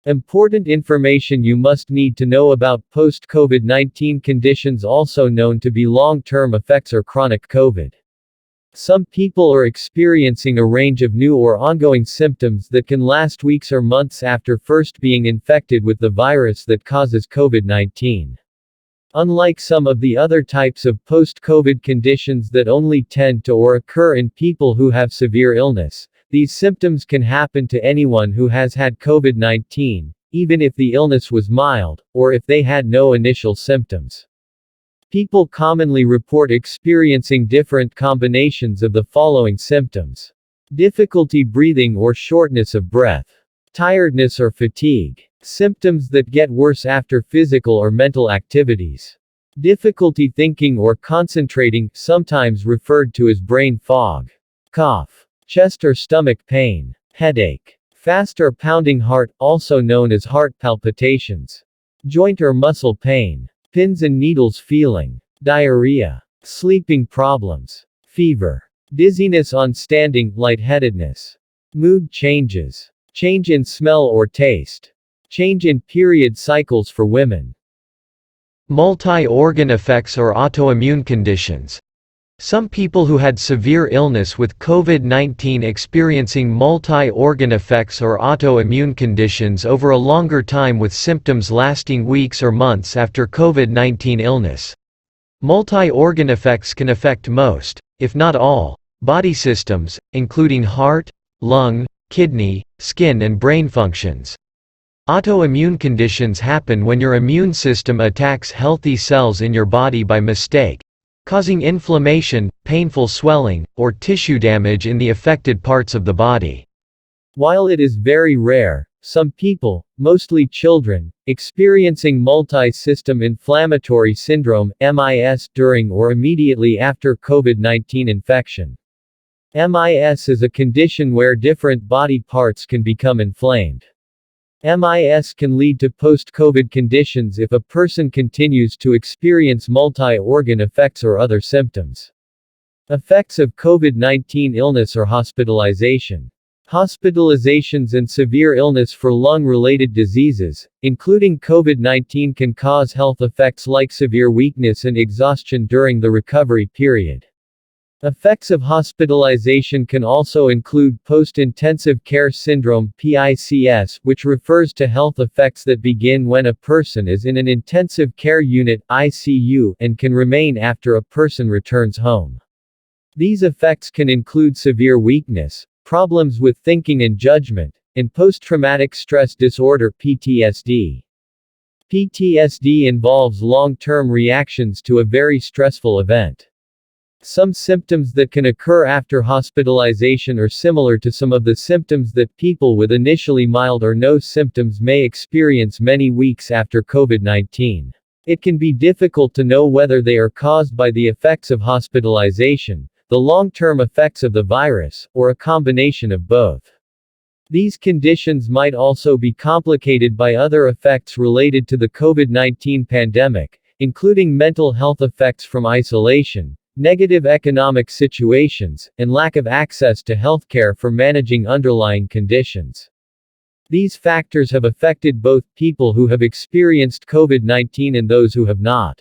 Important information you must need to know about post-COVID-19 conditions, also known to be long-term effects or chronic COVID. Some people are experiencing a range of new or ongoing symptoms that can last weeks or months after first being infected with the virus that causes COVID-19. Unlike some of the other types of post-COVID conditions that only tend to or occur in people who have severe illness, these symptoms can happen to anyone who has had COVID-19, even if the illness was mild, or if they had no initial symptoms. People commonly report experiencing different combinations of the following symptoms: difficulty breathing or shortness of breath, tiredness or fatigue, symptoms that get worse after physical or mental activities, difficulty thinking or concentrating, sometimes referred to as brain fog, cough, chest or stomach pain, headache, fast or pounding heart, also known as heart palpitations, joint or muscle pain, pins and needles feeling, diarrhea, sleeping problems, fever, dizziness on standing, lightheadedness, mood changes, change in smell or taste, change in period cycles for women. Multi-organ effects or autoimmune conditions. Some people who had severe illness with COVID-19 experiencing multi-organ effects or autoimmune conditions over a longer time, with symptoms lasting weeks or months after COVID-19 illness. Multi-organ effects can affect most, if not all, body systems, including heart, lung, kidney, skin and brain functions. Autoimmune conditions happen when your immune system attacks healthy cells in your body by mistake, causing inflammation, painful swelling, or tissue damage in the affected parts of the body. While it is very rare, some people, mostly children, experiencing multi-system inflammatory syndrome (MIS) during or immediately after COVID-19 infection. MIS is a condition where different body parts can become inflamed. MIS can lead to post-COVID conditions if a person continues to experience multi-organ effects or other symptoms. Effects of COVID-19 illness or hospitalization. Hospitalizations and severe illness for lung-related diseases, including COVID-19, can cause health effects like severe weakness and exhaustion during the recovery period. Effects of hospitalization can also include post-intensive care syndrome (PICS), which refers to health effects that begin when a person is in an intensive care unit (ICU) and can remain after a person returns home. These effects can include severe weakness, problems with thinking and judgment, and post-traumatic stress disorder (PTSD). PTSD involves long-term reactions to a very stressful event. Some symptoms that can occur after hospitalization are similar to some of the symptoms that people with initially mild or no symptoms may experience many weeks after COVID-19. It can be difficult to know whether they are caused by the effects of hospitalization, the long-term effects of the virus, or a combination of both. These conditions might also be complicated by other effects related to the COVID-19 pandemic, including mental health effects from isolation, negative economic situations, and lack of access to healthcare for managing underlying conditions. These factors have affected both people who have experienced COVID-19 and those who have not.